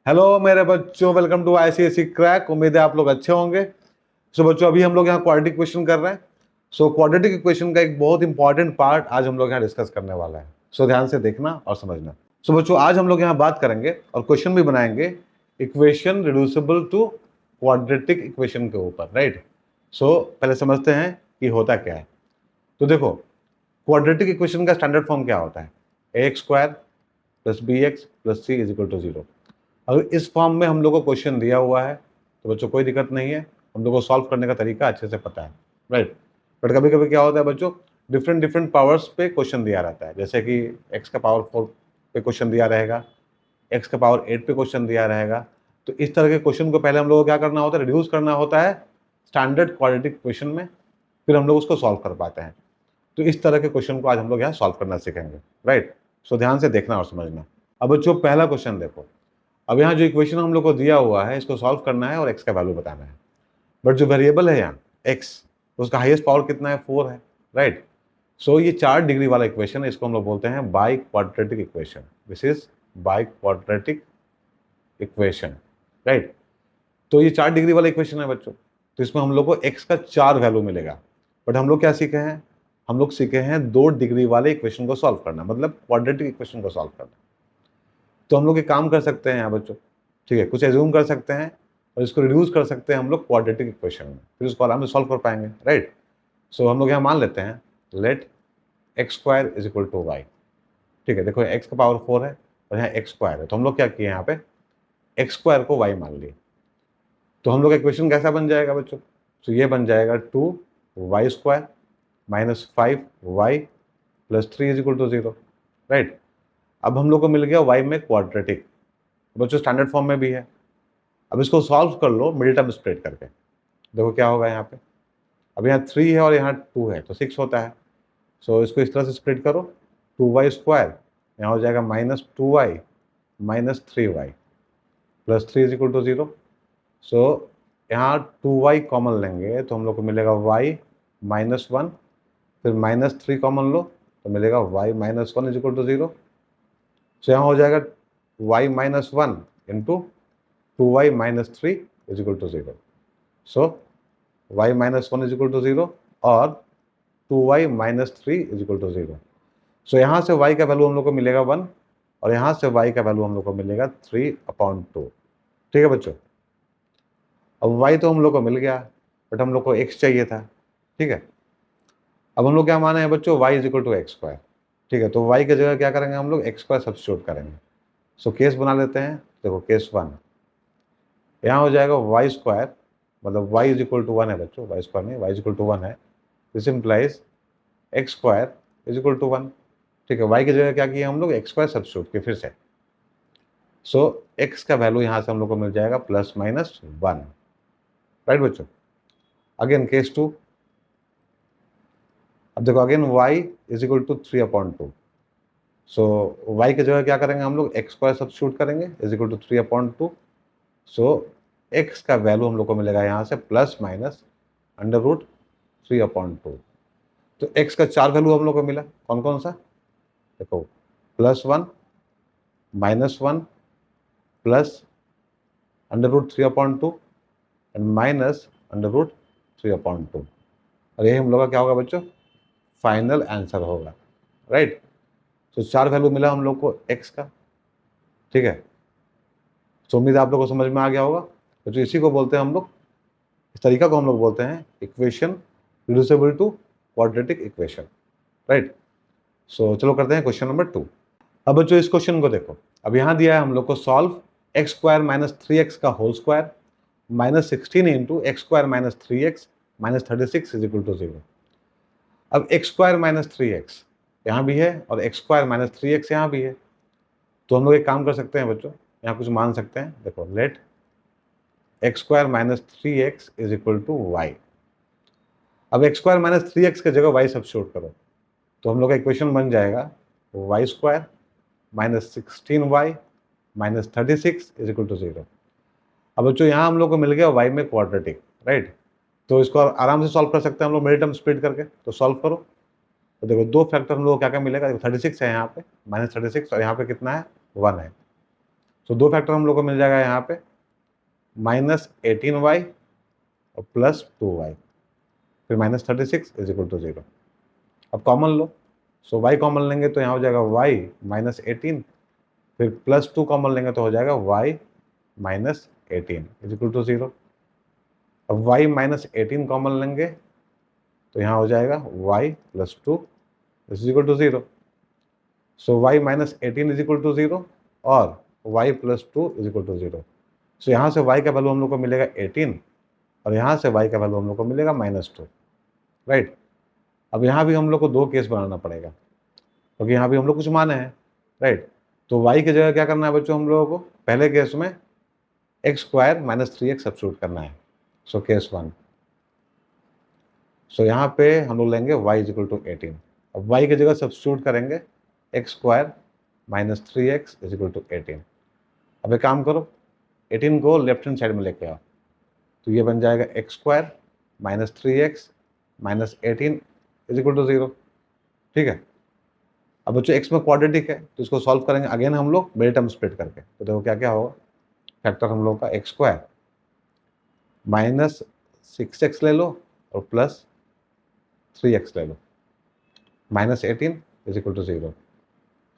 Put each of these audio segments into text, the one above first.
Hello मेरे बच्चों, welcome to ICSE crack. उम्मीद है आप लोग अच्छे होंगे। सो बच्चों, अभी हम लोग यहाँ क्वाड्रेटिक इक्वेशन कर रहे हैं। सो क्वाड्रेटिक इक्वेशन का एक बहुत इंपॉर्टेंट पार्ट आज हम लोग यहाँ डिस्कस करने वाला है। सो ध्यान से देखना और समझना। सो बच्चों, आज हम लोग यहाँ बात करेंगे और क्वेश्चन भी बनाएंगे equation reducible to quadratic equation के ऊपर, राइट। सो पहले समझते हैं कि होता क्या है। तो देखो, क्वाड्रेटिक इक्वेशन का स्टैंडर्ड फॉर्म क्या होता है? A square plus b x plus c is equal to 0। अगर इस फॉर्म में हम लोग को क्वेश्चन दिया हुआ है तो बच्चों कोई दिक्कत नहीं है, हम लोग को सॉल्व करने का तरीका अच्छे से पता है, राइट। बट कभी कभी क्या होता है बच्चों, डिफरेंट डिफरेंट पावर्स पे क्वेश्चन दिया रहता है। जैसे कि एक्स का पावर 4 पे क्वेश्चन दिया रहेगा, एक्स का पावर 8 पे क्वेश्चन दिया रहेगा। तो इस तरह के क्वेश्चन को पहले हम लोग को क्या करना होता है? रिड्यूस करना होता है स्टैंडर्ड क्वाड्रेटिक क्वेश्चन में, फिर हम लोग उसको सॉल्व कर पाते हैं। तो इस तरह के क्वेश्चन को आज हम लोग यहाँ सॉल्व करना सीखेंगे, राइट। सो ध्यान से देखना और समझना। अब बच्चों, पहला क्वेश्चन देखो। अब यहाँ जो इक्वेशन हम लोग को दिया हुआ है, इसको सॉल्व करना है और एक्स का वैल्यू बताना है। बट जो वेरिएबल है यहाँ एक्स, उसका हाईएस्ट पावर कितना है? 4 है, राइट। सो ये 4 डिग्री वाला इक्वेशन है, इसको हम लोग बोलते हैं by quadratic equation. This is by quadratic equation, right. तो ये 4 डिग्री वाला इक्वेशन है बच्चों। तो इसमें हम लोग को एक्स का 4 वैल्यू मिलेगा। बट हम लोग क्या सीखे हैं? हम लोग सीखे हैं 2 डिग्री वाले इक्वेशन को सॉल्व करना, मतलब क्वाड्रेटिक इक्वेशन को सॉल्व करना। तो हम लोग एक काम कर सकते हैं यहाँ बच्चों, ठीक है, कुछ एज्यूम कर सकते हैं और इसको रिड्यूस कर सकते हैं हम लोग क्वाड्रेटिक इक्वेशन में, फिर उसको आराम से सॉल्व कर पाएंगे, राइट। सो हम लोग यहाँ मान लेते हैं let x square is equal to y. ठीक है, देखो एक्स का पावर 4 है और यहाँ एक्स स्क्वायर है, तो हम लोग क्या किए यहाँ पे एक्स स्क्वायर को वाई मान लिए। तो हम लोग का इक्वेशन कैसा बन जाएगा बच्चों? तो ये बन जाएगा 2 y square minus 5 y plus 3 is equal to 0, right. अब हम लोग को मिल गया वाई में क्वाड्रेटिक, बच्चों स्टैंडर्ड फॉर्म में भी है। अब इसको सॉल्व कर लो मिडिल टर्म स्प्लिट करके, देखो क्या होगा यहाँ पे। अब यहाँ 3 है और यहाँ 2 है तो 6 होता है। सो इसको इस तरह से स्प्लिट करो, 2 वाई स्क्वायर यहाँ हो जाएगा minus 2 y minus 3 y plus 3 is equal to 0। So यहाँ 2 वाई कॉमन लेंगे तो हम लोग को मिलेगा वाई माइनस 1, फिर माइनस 3 कॉमन लो तो मिलेगा y minus 1 is equal to 0। So यहाँ हो जाएगा y minus 1 into 2y minus 3 is equal to 0। So y minus 1 is equal to 0 और 2y minus 3 is equal to 0। So यहाँ से y का वैल्यू हम लोग को मिलेगा 1 और यहाँ से y का वैल्यू हम लोग को मिलेगा 3/2। ठीक है बच्चों, अब y तो हम लोग को मिल गया, बट हम लोग को x चाहिए था। ठीक है, अब हम लोग क्या माने हैं बच्चों? y is equal to x square. ठीक है, तो y की जगह क्या करेंगे हम लोग? एक्स स्क्वायर सब्स्टिट्यूट करेंगे। सो केस बना लेते हैं, देखो केस 1 यहाँ हो जाएगा वाई स्क्वायर, मतलब y इज इक्वल टू 1 है बच्चों, वाई स्क्वायर नहीं, y इज इक्वल टू 1 है। This implies x square is equal to 1। ठीक है, y की जगह क्या किया हम लोग? एक्स स्क्वायर सब्स्टिट्यूट किए फिर से। सो x का वैल्यू यहाँ से हम लोग को मिल जाएगा प्लस माइनस 1, राइट बच्चों। अगेन केस 2, अब देखो again y is equal to 3/2। So y की जगह क्या करेंगे हम लोग? एक्स स्क्वायर सब्स्टिट्यूट करेंगे is equal to 3/2। So x का वैल्यू हम लोग को मिलेगा यहाँ से प्लस माइनस अंडर रूट 3/2। तो x का 4 वैल्यू हम लोग को मिला, कौन कौन सा? देखो +1 -1 plus under root 3/2 and minus under root 3/2। और यही हम लोग का क्या होगा बच्चों? फाइनल आंसर होगा, राइट। तो 4 वैल्यू मिला हम लोग को x का। ठीक है, तो उम्मीद है आप लोग को समझ में आ गया होगा। तो इसी को बोलते हैं हम लोग, इस तरीका को हम लोग बोलते हैं equation reducible to quadratic equation, right. So चलो करते हैं क्वेश्चन नंबर 2। अब बच्चों इस क्वेश्चन को देखो, अब यहाँ दिया है हम लोग को solve x square minus 3x का whole square minus 16 into x square minus 3x minus 36 is equal to 0। अब एक्स स्क्वायर माइनस 3x यहाँ भी है और एक्स स्क्वायर माइनस 3x यहाँ भी है। तो हम लोग एक काम कर सकते हैं बच्चों, यहाँ कुछ मान सकते हैं। देखो let x square minus 3x is equal to y. अब एक्स स्क्वायर माइनस 3x की जगह y सब्स्टिट्यूट करो तो हम लोग का इक्वेशन बन जाएगा y square minus 16y minus 36 is equal to 0। अब बच्चों यहाँ हम लोग को मिल गया y में क्वाड्रेटिक, राइट। तो इसको आराम से सॉल्व कर सकते हैं हम लोग मिडिल टर्म स्प्लिट करके। तो सॉल्व करो तो देखो 2 फैक्टर हम लोग को क्या क्या मिलेगा? देखो 36 है यहाँ पे, -36 और यहाँ पे कितना है? 1 है। सो दो फैक्टर हम लोग को मिल जाएगा यहाँ पे, -18y और +2y, फिर -36 इज इक्वल टू 0। अब कॉमन लो, सो y कॉमन लेंगे तो यहाँ हो जाएगा y -18, फिर +2 कॉमन लेंगे तो हो जाएगा y -18 इज इक्वल टू 0। अब y -18 कॉमन लेंगे तो यहाँ हो जाएगा y +2 is equal to 0। So y -18 is equal to 0 और y +2 is equal to 0। So यहाँ से y का वैल्यू हम लोग को मिलेगा 18 और यहाँ से y का वैल्यू हम लोग को मिलेगा -2, राइट। अब यहाँ भी हम लोग को दो केस बनाना पड़ेगा क्योंकि यहाँ भी हम लोग कुछ माने हैं, राइट। तो y की जगह क्या करना है बच्चों हम लोगों को, पहले केस में x² - 3x सब्स्टिट्यूट करना है। सो केस 1, सो यहाँ पे हम लोग लेंगे y इज इक्वल टू 18। अब y की जगह सब्स्टिट्यूट करेंगे x² - 3x is equal to 18। अब एक काम करो, 18 को लेफ्ट हैंड साइड में लेके आओ, तो ये बन जाएगा x² - 3x - 18 is equal to 0, ठीक है। अब बच्चों x में क्वाड्रेटिक है तो इसको सॉल्व करेंगे अगेन हम लोग मिडिल टर्म स्प्लिट करके, तो देखो क्या क्या होगा। फैक्टर हम लोग का x² -6x ले लो और +3x ले लो, -18 is equal to 0।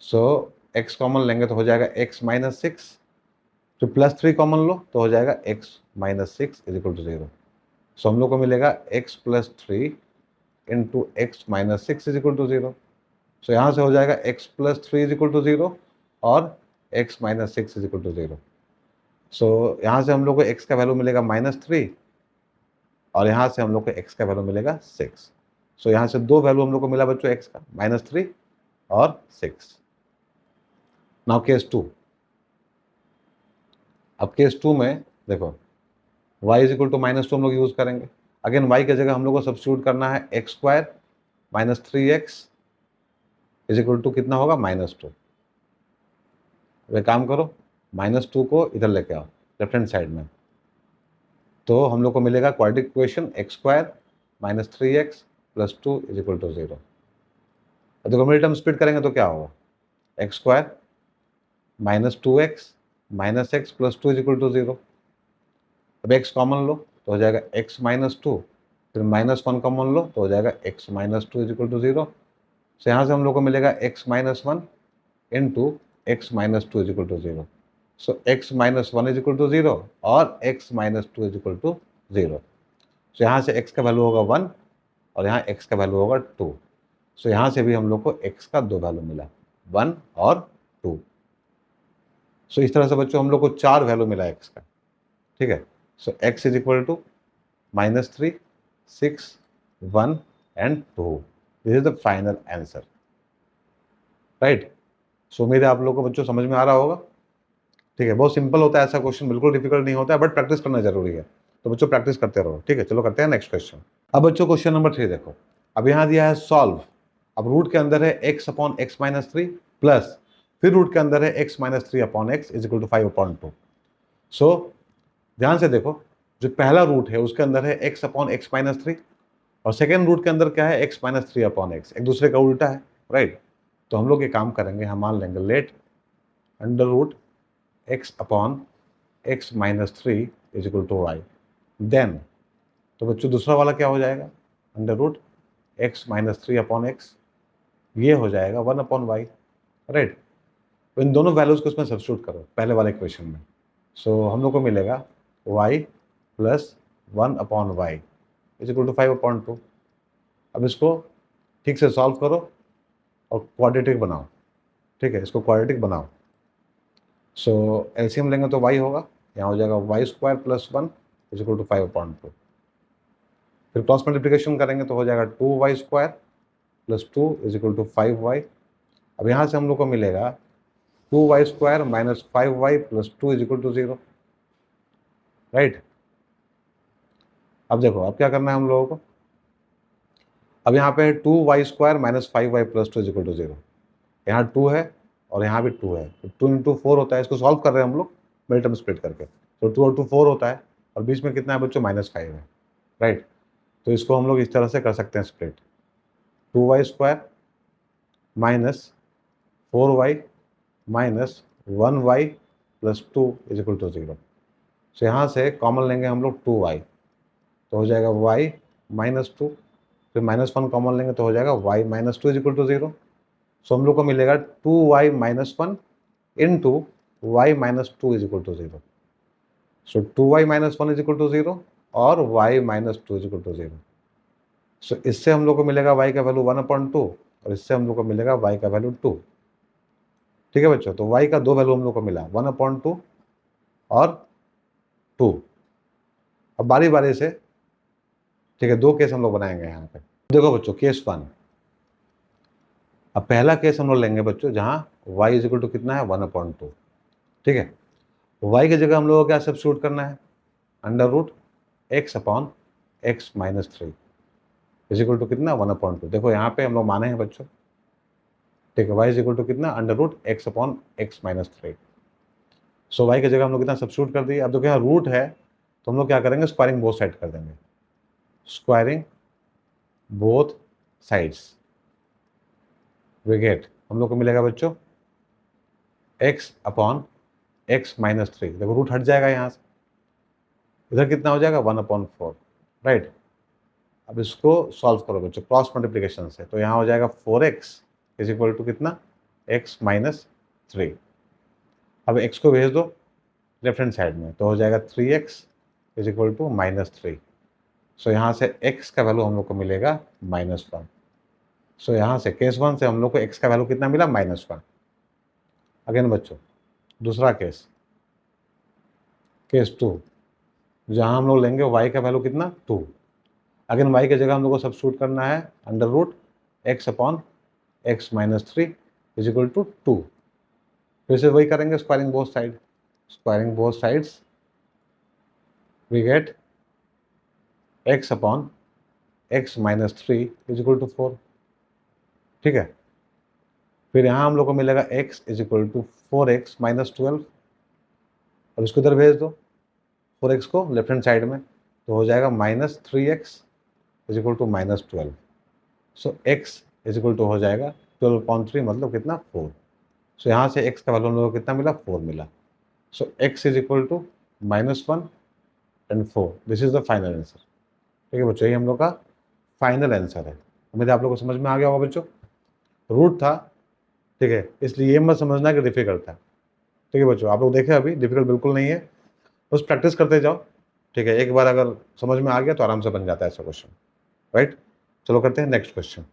So x common लेंगे तो हो जाएगा x -6, तो +3 कॉमन लो तो हो जाएगा x -6 is equal to 0। So हम लोग को मिलेगा x +3 into x -6 is equal to 0। So यहाँ से हो जाएगा x +3 इज इक्वल टू 0 और x -6 is equal to 0। So यहाँ से हम लोग को x का वैल्यू मिलेगा -3 और यहाँ से हम लोग को x का वैल्यू मिलेगा 6। सो यहाँ से दो वैल्यू हम लोग को मिला बच्चों x का, -3 और 6। नाउ केस 2, अब केस 2 में देखो y इज इक्वल टू -2 हम लोग यूज करेंगे। अगेन y की जगह हम लोग को सब्स्टिट्यूट करना है x² - 3x is equal to कितना होगा, -2। वे काम करो, -2 को इधर लेके आओ लेफ्ट हैंड साइड में, तो हम लोग को मिलेगा quadratic equation x² - 3x + 2 is equal to 0। देखो मिडिल टर्म स्प्लिट करेंगे तो क्या होगा, x² - 2x - x + 2 is equal to 0। अब x कॉमन लो तो हो जाएगा x -2, फिर -1 कॉमन लो तो हो जाएगा x -2 is equal to 0। So यहाँ से हम लोग को मिलेगा x -1 into x -2 is equal to 0। So x -1 is equal to 0 और x -2 is equal to 0। So यहाँ से x का वैल्यू होगा 1 और यहाँ x का वैल्यू होगा 2। सो यहाँ से भी हम लोग को x का दो वैल्यू मिला, 1 और 2। सो इस तरह से बच्चों हम लोग को 4 वैल्यू मिला x का, ठीक है। So x is equal to -3, 6, 1 and 2। This is the final answer, right. So उम्मीद है आप लोगों को बच्चों समझ में आ रहा होगा, ठीक है। बहुत सिंपल होता है ऐसा क्वेश्चन, बिल्कुल डिफिकल्ट नहीं होता है, बट प्रैक्टिस करना जरूरी है। तो बच्चों प्रैक्टिस करते रहो, ठीक है। चलो करते हैं नेक्स्ट क्वेश्चन। अब बच्चों क्वेश्चन नंबर 3 देखो, अब यहाँ दिया है सॉल्व। अब रूट के अंदर है x/x-3 प्लस, फिर रूट के अंदर है x-3/x इज इक्वल टू 5/2। सो ध्यान से देखो, जो पहला रूट है उसके अंदर है x/x-3 और सेकेंड रूट के अंदर क्या है, x-3/x, एक दूसरे का उल्टा है, राइट। तो हम लोग ये काम करेंगे, हम मान लेंगे let x/x-3 is equal to y। Then तो बच्चों दूसरा वाला क्या हो जाएगा, x-3/x, ये हो जाएगा 1/y, राइट। तो इन दोनों वैल्यूज को इसमें सब्स्टिट्यूट करो पहले वाले इक्वेशन में। सो हम लोग को मिलेगा y + 1/y is equal to 5/2। अब इसको ठीक से सॉल्व करो और क्वाड्रेटिक बनाओ, ठीक है, इसको क्वाड्रेटिक बनाओ। सो एलसीएम लेंगे तो y होगा, यहाँ हो जाएगा y² + 1 इज इक्वल टू 5/2। फिर क्रॉस मल्टीप्लिकेशन करेंगे तो हो जाएगा 2y² + 2 is equal to 5y। अब यहाँ से हम लोग को मिलेगा 2y² - 5y + 2 is equal to 0, right. अब देखो अब क्या करना है हम लोगों को, अब यहाँ पे है 2y² - 5y + 2 is equal to 0। यहाँ 2 है और यहाँ भी 2 है, तो 2 × 4 होता है, इसको सॉल्व कर रहे हैं हम लोग मिडिल टर्म स्प्लिट करके। तो 2 और 2 4 होता है और बीच में कितना है बच्चों, -5 है, राइट। तो इसको हम लोग इस तरह से कर सकते हैं split, 2y² - 4y - 1y plus 2 is equal to 0। So यहाँ से कॉमन लेंगे हम लोग 2y, तो हो जाएगा y माइनस 2, फिर -1 कॉमन लेंगे तो हो जाएगा y minus 2 is equal to 0। So हम लोग को मिलेगा 2y minus 1 into y minus 2 is equal to 0। So 2y minus 1 is equal to 0 और y minus 2 is equal to 0। So इससे हम लोग को मिलेगा y का वैल्यू 1/2 और इससे हम लोग को मिलेगा y का वैल्यू 2। ठीक है बच्चों, तो y का दो वैल्यू हम लोग को मिला 1/2 और 2। अब बारी बारी से, ठीक है, दो केस हम लोग बनाएंगे यहाँ पे। देखो बच्चों, केस 1। अब पहला केस हम लोग लेंगे बच्चों जहाँ y इज इक्वल टू कितना है 1/2। ठीक है, y की जगह हम लोग को क्या सब्स्टिट्यूट करना है, under root x upon x minus 3 is equal to कितना 1/2। देखो यहाँ पे हम लोग माने हैं बच्चों, ठीक है, y इज इक्वल टू कितना under root x upon x minus 3। So y की जगह हम लोग कितना सब्स्टिट्यूट कर दिए। अब देखो यहाँ रूट है तो हम लोग क्या करेंगे, स्क्वायरिंग बोथ साइड कर देंगे, squaring both sides we get, हम लोग को मिलेगा बच्चों x अपॉन x माइनस 3। देखो रूट हट जाएगा यहाँ से, इधर कितना हो जाएगा 1/4, राइट। अब इसको सॉल्व करो बच्चों क्रॉस मल्टीप्लिकेशन से, तो यहाँ हो जाएगा 4x इज इक्वल टू कितना x माइनस 3। अब x को भेज दो लेफ्ट हैंड साइड में, तो हो जाएगा 3x is equal to minus 3। So यहाँ से x का वैल्यू हम लोग को मिलेगा -1। सो यहाँ से केस 1 से हम लोग को x का वैल्यू कितना मिला -1। अगेन बच्चों दूसरा केस, केस 2, जहाँ हम लोग लेंगे y का वैल्यू कितना 2। अगेन y की जगह हम लोग को सब्स्टिट्यूट करना है under root x upon x minus 3 is equal to 2। फिर से वही करेंगे, squaring both side, squaring both sides we get x upon x minus 3 is equal to 4। ठीक है, फिर यहाँ हम लोग को मिलेगा x is equal to 4x minus 12। अब इसको इधर भेज दो 4x को लेफ्ट हैंड साइड में, तो हो जाएगा -3x is equal to -12। So x is equal to हो जाएगा 12/3 मतलब कितना 4। सो यहाँ से x का वैल्यू हम लोग को कितना मिला 4 मिला। So x is equal to -1 and 4। This is the final answer. ठीक है बच्चों, ये हम लोग का फाइनल आंसर है। उम्मीद है आप लोग को समझ में आ गया होगा बच्चों। रूट था, ठीक है, इसलिए ये मत समझना कि डिफिकल्ट था। ठीक है बच्चों, आप लोग देखें अभी डिफिकल्ट बिल्कुल नहीं है, बस प्रैक्टिस करते जाओ। ठीक है, एक बार अगर समझ में आ गया तो आराम से बन जाता है ऐसा क्वेश्चन, राइट। चलो करते हैं नेक्स्ट क्वेश्चन।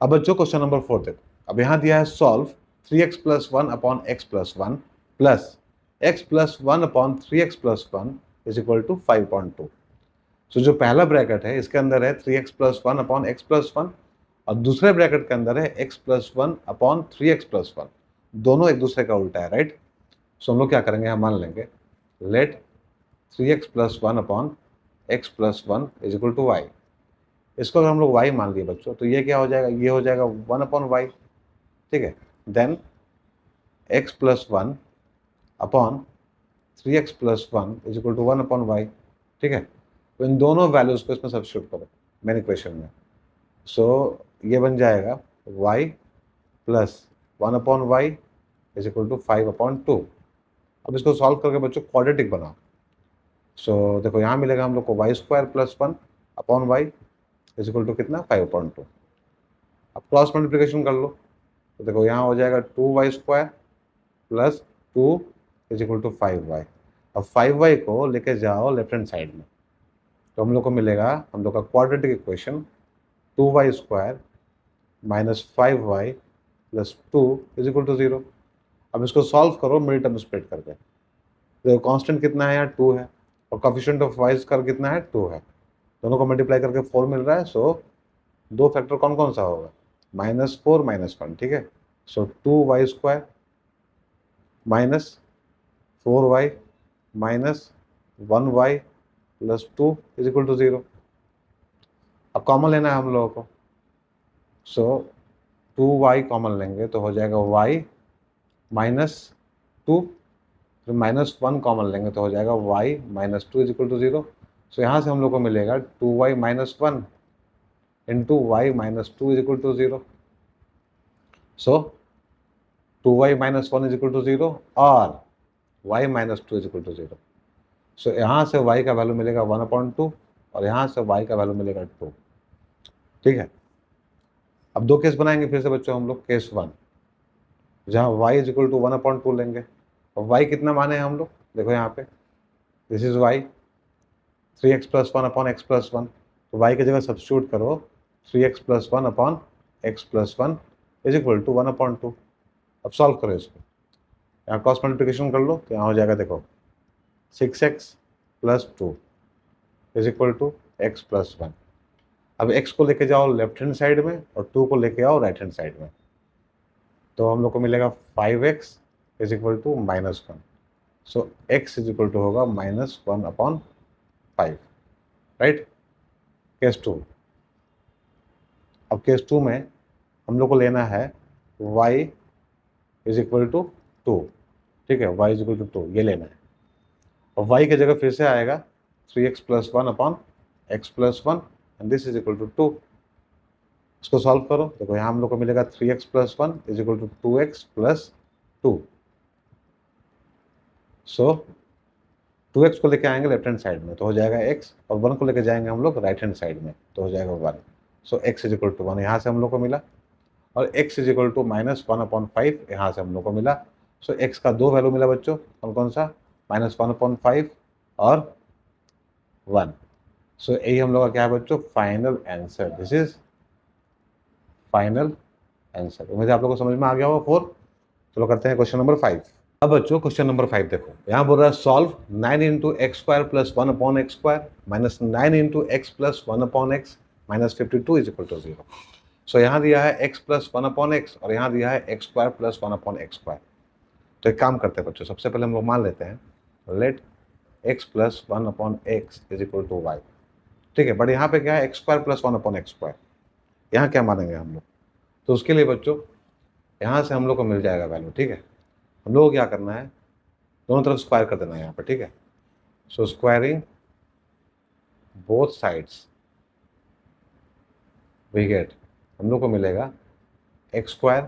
अब बच्चों क्वेश्चन नंबर 4 देखो। अब यहाँ दिया है solve 3x plus 1 upon x plus 1 plus x plus 1 upon 3x plus 1 is equal to 5.2। So जो पहला ब्रैकेट है इसके अंदर है 3x plus 1 upon x plus 1 और दूसरे ब्रैकेट के अंदर है x plus 1 upon 3x plus 1। दोनों एक दूसरे का उल्टा है, राइट। सो हम लोग क्या करेंगे, हम मान लेंगे let 3x plus 1 upon x plus 1 is equal to y। इसको अगर हम लोग y मान लिए बच्चों तो ये क्या हो जाएगा, ये हो जाएगा 1/y। ठीक है, then x plus 1 upon 3x plus 1 is equal to 1/y। ठीक है, तो इन दोनों वैल्यूज को इसमें सब्स्टिट्यूट करो मेन इक्वेशन में। सो ये बन जाएगा y plus 1/y is equal to 5/2। अब इसको सॉल्व करके बच्चों क्वाड्रेटिक बनाओ। सो देखो यहाँ मिलेगा हम लोग को y² plus 1 upon y is equal to कितना 5/2। अब क्रॉस मल्टीप्लिकेशन कर लो, तो देखो यहाँ हो जाएगा 2y² plus 2 is equal to 5y। अब 5y को लेके जाओ लेफ्ट हैंड साइड में, तो हम लोग को मिलेगा हम लोग का quadratic equation 2y² minus 5y plus 2 is equal to 0। अब इसको सॉल्व करो मिडिल टर्म स्प्लिट करके। देखो कांस्टेंट कितना है यहाँ 2 है और कोएफिशिएंट ऑफ y स्क्वायर कितना है 2 है, दोनों को मल्टीप्लाई करके 4 मिल रहा है। सो दो फैक्टर कौन कौन सा होगा, -4 -1। ठीक है, so 2y² minus 4y minus 1y plus 2 is equal to 0। अब कॉमन लेना है हम लोगों को, सो 2y कॉमन लेंगे तो हो जाएगा y माइनस 2, फिर -1 कॉमन लेंगे तो हो जाएगा y minus 2 is equal to 0। So यहाँ से हम लोग को मिलेगा 2y minus 1 into y minus 2 is equal to 0। So 2y minus 1 is equal to 0 और y minus two is equal to 0। So यहाँ से y का वैल्यू मिलेगा 1/2 और यहाँ से y का वैल्यू मिलेगा 2। ठीक है, अब दो केस बनाएंगे फिर से बच्चों हम लोग। केस 1 जहाँ y इज इक्वल टू 1/2 लेंगे और y कितना माने हैं हम लोग, देखो यहाँ पे this is y 3x plus 1/x plus 1, तो y की जगह सब्स्टिट्यूट करो 3x plus 1/x plus 1 is equal to 1/2। अब सॉल्व करो इसको, यहाँ क्रॉस मल्टीप्लिकेशन कर लो तो यहाँ हो जाएगा देखो 6x plus 2 is equal to x plus 1। अब x को लेके जाओ लेफ्ट हैंड साइड में और 2 को लेके आओ राइट हैंड साइड में, तो हम लोग को मिलेगा 5x is equal to -1। So x is equal to होगा -1/5, राइट। केस 2, अब केस 2 में हम लोग को लेना है y इज इक्वल टू 2। ठीक है, y इज इक्वल टू 2 ये लेना है और y की जगह फिर से आएगा 3x plus 1/x plus 1 and this is equal to 2। इसको सॉल्व करो, देखो यहाँ हम लोग को मिलेगा 3x plus 1 is equal to 2x plus 2। So 2x को लेके आएंगे लेफ्ट हैंड साइड में तो हो जाएगा x और 1 को लेके जाएंगे हम लोग राइट हैंड साइड में तो हो जाएगा 1। So x is equal to 1 यहाँ से हम लोग को मिला और x इज इक्वल टू -1/5 यहाँ से हम लोग को मिला। सो x का दो वैल्यू मिला बच्चों, कौन कौन सा, -1/5 और 1। सो यही हम लोग का क्या है बच्चों, final answer. This is final answer. उम्मीद है आप लोगों को समझ में आ गया होगा 4। चलो करते हैं क्वेश्चन नंबर 5। अब बच्चों क्वेश्चन नंबर 5 देखो, यहाँ बोल रहा है solve 9 into x square plus 1/x square minus 9 into x plus 1/x minus 52 is equal to 0। So यहाँ दिया है x प्लस 1/x और यहाँ दिया है x square plus 1/x square. तो एक काम करते हैं बच्चों, सबसे पहले हम लोग मान लेते हैं let x plus 1/x is equal to y। ठीक है, बट यहाँ पे क्या है x square plus 1/x square, यहाँ क्या मानेंगे हम लोग, तो उसके लिए बच्चों यहाँ से हम लोग को मिल जाएगा वैल्यू। ठीक है, हम लोग को क्या करना है, दोनों तरफ स्क्वायर कर देना है यहाँ पे। ठीक है, so squaring both sides we get, हम लोग को मिलेगा x square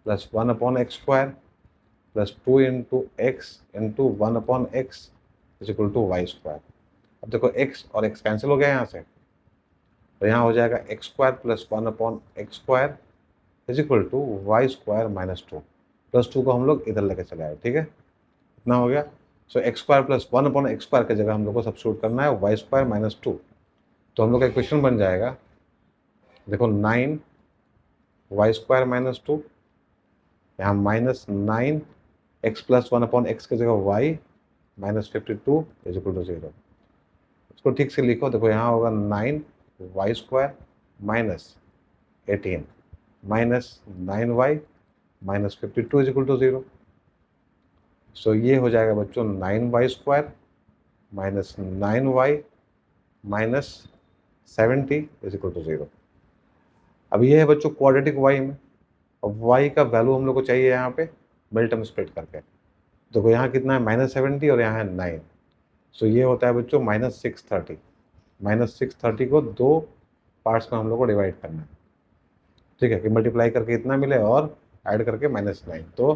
plus 1/x square plus 2 into x into 1/x is equal to y square. अब देखो x और x कैंसिल हो गया यहाँ से, तो यहाँ हो जाएगा x square plus 1/x square is equal to y square minus 2, plus 2 को हम लोग इधर लेके चले आए। ठीक है, इतना हो गया। So x square plus 1/x square की जगह हम लोग को सब्स्टिट्यूट करना है वाई स्क्वायर माइनस 2, तो हम लोग का इक्वेशन बन जाएगा देखो 9 वाई स्क्वायर माइनस 2, यहाँ माइनस 9 एक्स प्लस 1/x की जगह y minus 52 is equal to 0। इसको ठीक से लिखो, देखो यहाँ होगा 9 y square minus 18 minus 9y minus 52 is equal to 0। So ये हो जाएगा बच्चों 9y square minus 9y minus 70 is equal to 0। अब ये है बच्चों क्वाड्रेटिक y में, अब y का वैल्यू हम लोग को चाहिए यहाँ पे मिड टर्म स्प्लिट करके। देखो यहाँ कितना है -70 और यहाँ है 9, सो ये होता है बच्चों -630। -630 को दो पार्ट्स में हम लोग को डिवाइड करना है। ठीक है, कि मल्टीप्लाई करके इतना मिले और ऐड करके -9। तो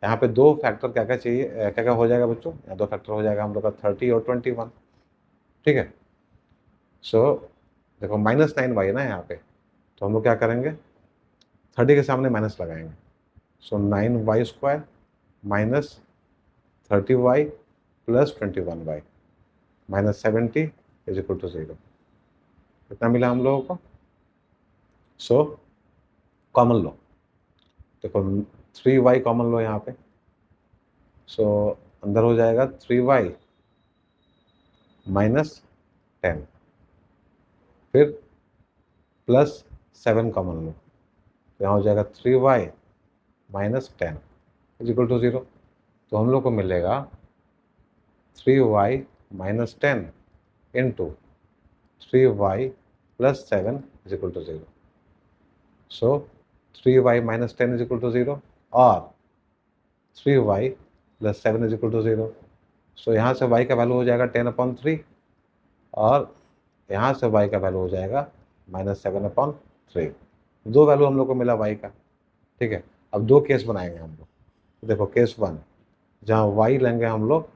यहाँ पे दो फैक्टर क्या क्या चाहिए, क्या क्या हो जाएगा बच्चों, यहाँ दो फैक्टर हो जाएगा हम लोग का 30 और 21। ठीक है, सो देखो -9y है ना यहाँ पे, तो हम लोग क्या करेंगे 30 के सामने माइनस लगाएंगे। So 9y square minus 30y plus 21y minus 70 is equal to 0। कितना मिला हम लोगों को, सो कॉमन लो, देखो 3y कॉमन लो यहाँ पे, सो अंदर हो जाएगा 3y माइनस 10, फिर प्लस 7 कॉमन लो, तो यहाँ हो जाएगा 3y minus 10 is equal to 0। तो हम लोग को मिलेगा 3y minus 10 into 3y plus 7 is equal to 0। So 3y minus 10 is equal to 0 और 3y plus 7 is equal to 0। So यहाँ से y का वैल्यू हो जाएगा 10/3 और यहाँ से y का वैल्यू हो जाएगा -7/3। दो वैल्यू हम लोग को मिला y का। ठीक है, अब दो केस बनाएंगे हम लोग। देखो केस 1 जहाँ y लेंगे हम लोग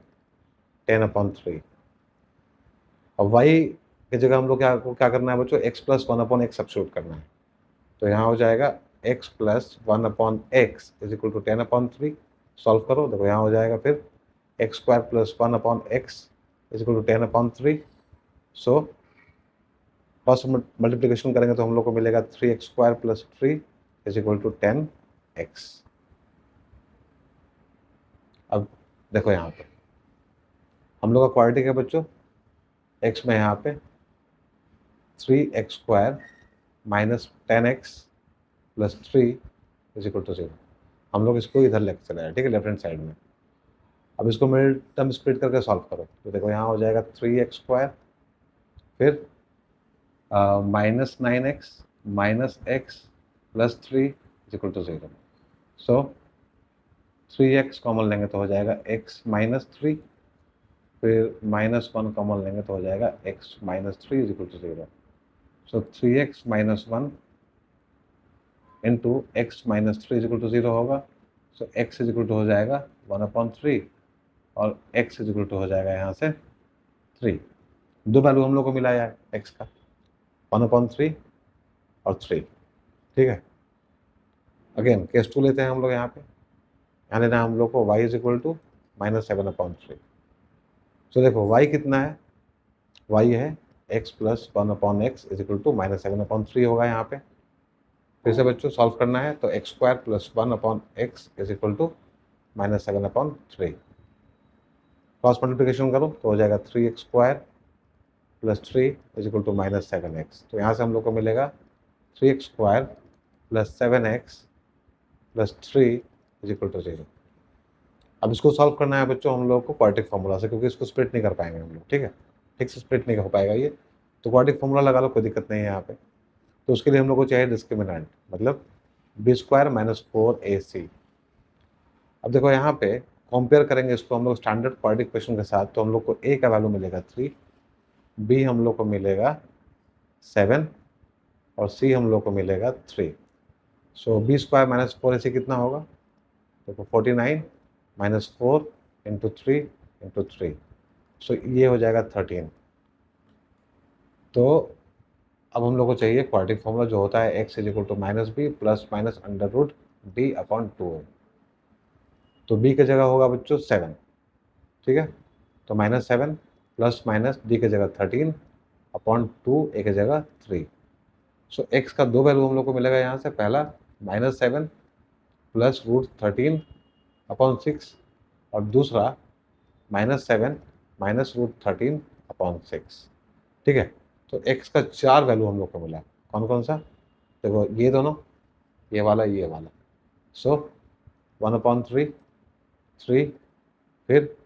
10/3। अब y की जगह हम लोग क्या करना है बच्चों, x प्लस 1/x सब्स्टिट्यूट करना है। तो यहाँ हो जाएगा x plus 1/x is equal to 10/3। Solve करो, देखो यहाँ हो जाएगा फिर x square plus 1/x is equal to 10/3। So first multiplication करेंगे तो हम लोग को मिलेगा 3x² plus 3 is equal to 10x। अब देखो यहाँ पे हम लोग का क्वाड्रेटिक है बच्चों, x में यहाँ पे 3x² minus 10x plus 3 is equal to 0। हम लोग इसको इधर लेकर चले जाए, ठीक है, लेफ्ट हैंड साइड में। अब इसको मिडिल टर्म स्प्लिट करके सॉल्व करो, तो देखो यहाँ हो जाएगा 3x² फिर minus 9x minus x plus 3 is equal to 0। So 3x common लेंगे तो हो जाएगा x माइनस 3, फिर माइनस 1 कॉमन लेंगे तो हो जाएगा x minus 3 is equal to 0। So 3x minus 1 into x minus 3 is equal to 0 होगा। So x is equal to हो जाएगा 1/3 और x इज इक्वल टू हो जाएगा यहाँ से 3। दो वैल्यू हम लोग को मिला है x का, 1/3 और 3, ठीक है। अगेन केस 2 लेते हैं हम लोग यहाँ पे, यहाँ लेना हम लोग को y is equal to -7/3। So देखो y कितना है, y है x plus 1/x is equal to -7/3 होगा यहाँ पे। फिर से बच्चों सॉल्व करना है तो x² plus 1/x is equal to -7/3। Cross multiplication करो तो हो जाएगा 3x² plus 3 is equal to -7x। तो यहाँ से हम लोग को मिलेगा 3x² plus 7x plus 3 is equal to 0। अब इसको सॉल्व करना है बच्चों हम लोग को क्वाड्रेटिक फार्मूला से, क्योंकि इसको स्प्लिट नहीं कर पाएंगे हम लोग, ठीक है, ठीक से स्प्लिट नहीं हो पाएगा ये। तो क्वाड्रेटिक फार्मूला लगा लो, कोई दिक्कत नहीं है यहाँ पे। तो उसके लिए हम लोग को चाहिए डिस्क्रिमिनेंट, मतलब b² माइनस 4ac। अब देखो यहाँ पे कंपेयर करेंगे इसको हम लोग स्टैंडर्ड क्वाड्रेटिक क्वेश्चन के साथ, तो हम लोग को a का वैल्यू मिलेगा 3, b हम लोग को मिलेगा 7 और c हम लोग को मिलेगा 3। सो b² माइनस 4ac कितना होगा, देखो 49 माइनस 4 इंटू 3 इंटू 3। सो ये हो जाएगा 13। तो अब हम लोग को चाहिए क्वाड्रेटिक फॉर्मूला जो होता है x is equal to minus b plus minus under root d upon 2। तो b की जगह होगा बच्चों 7, ठीक है, तो -7 प्लस माइनस डी की जगह 13 अपॉन 2 ए की जगह 3। सो x का दो वैल्यू हम लोग को मिलेगा यहाँ से, पहला -7 प्लस √13 अपॉन 6 और दूसरा -7 माइनस √13 अपॉन 6, ठीक है। तो x का 4 वैल्यू हम लोग को मिला, कौन कौन सा, देखो ये दोनों, ये वाला ये वाला। सो 1/3 3 फिर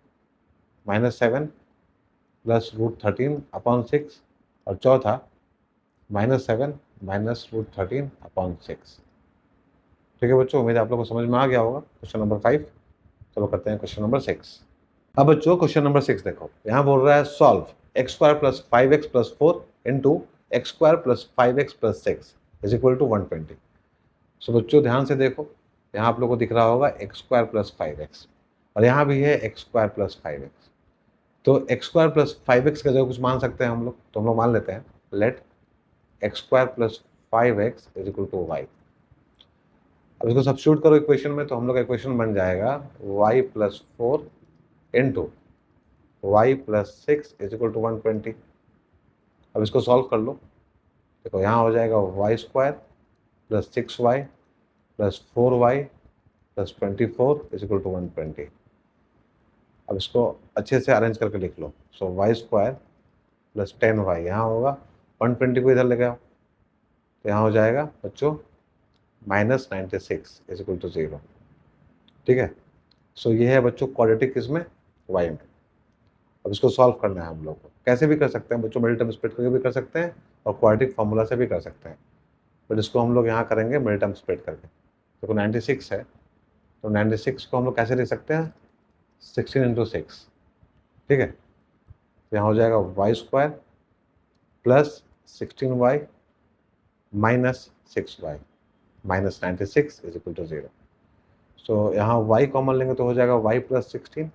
-7 प्लस √13 अपॉन 6 और चौथा -7 माइनस √13 अपॉन 6, ठीक है बच्चों। उम्मीद है आप लोग को समझ में आ गया होगा क्वेश्चन नंबर 5। चलो करते हैं क्वेश्चन नंबर 6। अब बच्चों क्वेश्चन नंबर 6 देखो, यहाँ बोल रहा है solve x² plus 5x plus 4 into x² plus 5x plus 6 is equal to 120। So बच्चों ध्यान से देखो, यहाँ आप लोग को दिख रहा होगा x² प्लस 5x और यहाँ भी है x² प्लस 5x। तो x² प्लस 5x का जगह कुछ मान सकते हैं हम लोग, तो हम लोग मान लेते हैं let x² plus 5x is equal to y। अब इसको सब्स्टिट्यूट करो इक्वेशन में, तो हम लोग का इक्वेशन बन जाएगा y plus 4 into y plus 6 is equal to 120। अब इसको सॉल्व कर लो, देखो यहाँ हो जाएगा y² plus 6y plus 4y plus 24 is equal to 120। अब इसको अच्छे से अरेंज करके लिख लो। सो y² प्लस 10y यहाँ होगा, 120 को इधर ले गया तो यहाँ हो जाएगा बच्चों -96 इज इक्वल टू 0, ठीक है। सो ये है बच्चों क्वाड्रेटिक इसमें y में। अब इसको सॉल्व करना है हम लोग को, कैसे भी कर सकते हैं बच्चों, मिडिल टर्म स्प्लिट करके भी कर सकते हैं और क्वाड्रेटिक फार्मूला से भी कर सकते हैं, बट इसको हम लोग यहाँ करेंगे मिडिल टर्म स्प्लिट करके। देखो 96 है, तो 96 को हम लोग कैसे लिख सकते हैं, 16 इंटू 6, ठीक है। तो यहाँ हो जाएगा y² plus 16y minus 6y minus 96 is equal to 0। So यहाँ y कॉमन लेंगे तो हो जाएगा y प्लस 16,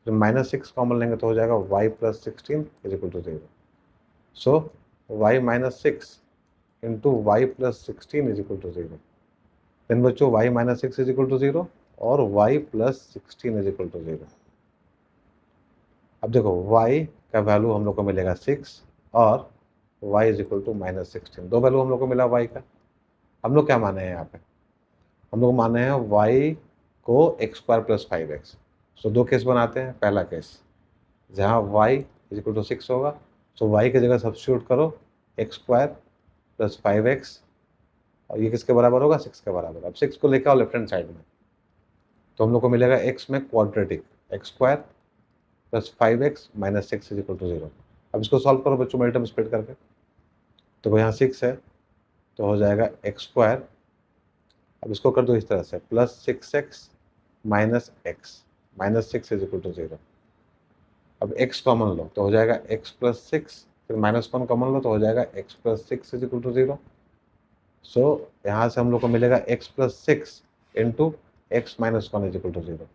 फिर -6 कॉमन लेंगे तो हो जाएगा y plus 16 is equal to 0। So y -6 into y plus 16 is equal to 0। Then बच्चों y -6 इज इक्वल टू 0 और y plus 16 is equal to 0। अब देखो y का वैल्यू हम लोग को मिलेगा 6 और y इज इक्वल टू -16, दो वैल्यू हम लोग को मिला y का। हम लोग क्या माने हैं यहाँ पे, हम लोग माने हैं y को x² प्लस 5x। सो दो केस बनाते हैं। पहला केस जहाँ y इज इक्वल टू 6 होगा, सो y की जगह सब्स्टिट्यूट करो x² प्लस 5x, और ये किसके बराबर होगा, 6 के बराबर। अब 6 को लेकर आओ लेफ्ट हैंड साइड में, तो हम लोग को मिलेगा x में quadratic x² plus 5x minus 6 is equal to 0। अब इसको सॉल्व करो बच्चों मिड टर्म स्प्लिट करके, तो यहाँ 6 है तो हो जाएगा x², अब इसको कर दो इस तरह से plus 6x minus x minus 6 is equal to 0। अब x कॉमन लो तो हो जाएगा x प्लस 6, फिर -1 कॉमन लो तो हो जाएगा x plus 6 is equal to 0। So यहाँ से हम लोग को मिलेगा x plus 6 into x minus 1 is equal to 0।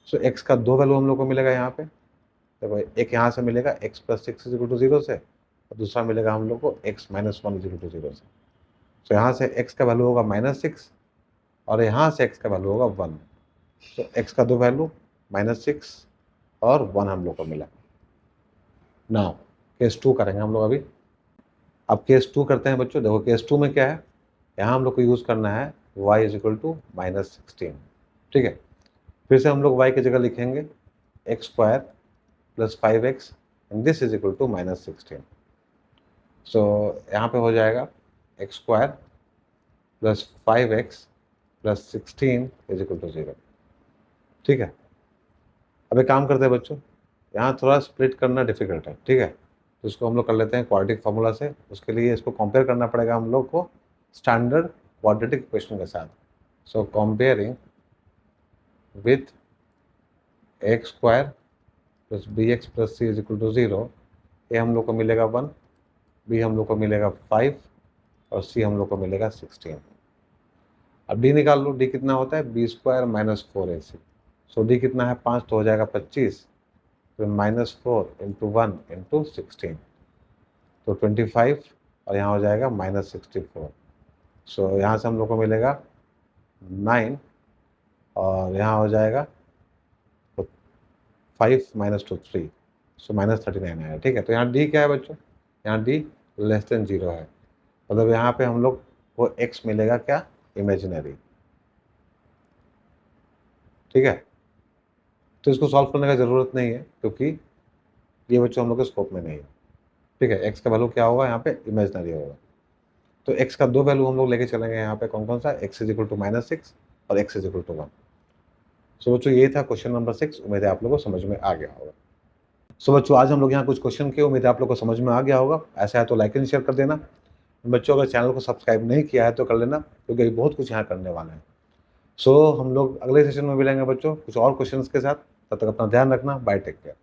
So x का दो वैल्यू हम लोग को मिलेगा यहाँ पे, देखो एक यहाँ से मिलेगा x plus 6 is equal to 0 से, और दूसरा मिलेगा हम लोग को x minus 1 is equal to 0 से। सो यहाँ से x का वैल्यू होगा -6 और यहाँ से x का वैल्यू होगा 1। सो x का दो वैल्यू -6 और 1 हम लोग को मिला। नाउ केस 2 करेंगे हम लोग अभी। अब केस 2 करते हैं बच्चों। देखो केस 2 में क्या है, यहाँ हम लोग को यूज़ करना है y इज इक्वल टू -16। ठीक है, फिर से हम लोग y की जगह लिखेंगे x² plus 5x and this is equal to -16। So यहाँ पे हो जाएगा x² plus 5x plus 16 is equal to 0। ठीक है, अब एक काम करते हैं बच्चों, यहाँ थोड़ा स्प्लिट करना डिफिकल्ट है। ठीक है, तो इसको हम लोग कर लेते हैं क्वाड्रेटिक फार्मूला से। उसके लिए इसको कंपेयर करना पड़ेगा हम लोग को स्टैंडर्ड क्वाड्रेटिक इक्वेशन के साथ। So comparing with x² plus bx plus c is equal to 0, a हम लोग को मिलेगा 1, बी हम लोग को मिलेगा 5 और सी हम लोग को मिलेगा 16। अब डी निकाल लो, डी कितना होता है b² माइनस 4ac। सो डी कितना है 5 तो हो जाएगा 25, फिर -4 इंटू 1 इंटू 16 तो 25 और यहाँ हो जाएगा -64। सो यहाँ से हम लोग को मिलेगा 9 और यहाँ हो जाएगा 5 माइनस 2 3, सो -39 आएगा। ठीक है, तो यहाँ डी क्या है बच्चों, यहाँ डी लेस देन 0 है, मतलब यहाँ पे हम लोग को x मिलेगा क्या, इमेजिनरी। ठीक है, तो इसको सॉल्व करने का ज़रूरत नहीं है क्योंकि ये बच्चों हम लोग के स्कोप में नहीं है। ठीक है, x का वैल्यू क्या होगा यहाँ पे, इमेजिनरी होगा। तो x का दो वैल्यू हम लोग लेके चलेंगे यहाँ पे, कौन कौन सा, x इज इक्वल टू -6 और x इज इक्वल टू 1। सो बच्चों ये था क्वेश्चन नंबर 6। उम्मीद है आप लोगों को समझ में आ गया होगा। सो बच्चों आज हम लोग यहाँ कुछ क्वेश्चन किए, उम्मीद है आप लोग को समझ में आ गया होगा। ऐसा है तो लाइक एंड शेयर कर देना। बच्चों अगर चैनल को सब्सक्राइब नहीं किया है तो कर लेना, क्योंकि बहुत कुछ यहाँ करने वाला है। सो हम लोग अगले सेशन में मिलेंगे बच्चों कुछ और क्वेश्चंस के साथ। तब तक अपना ध्यान रखना। Bye, take care.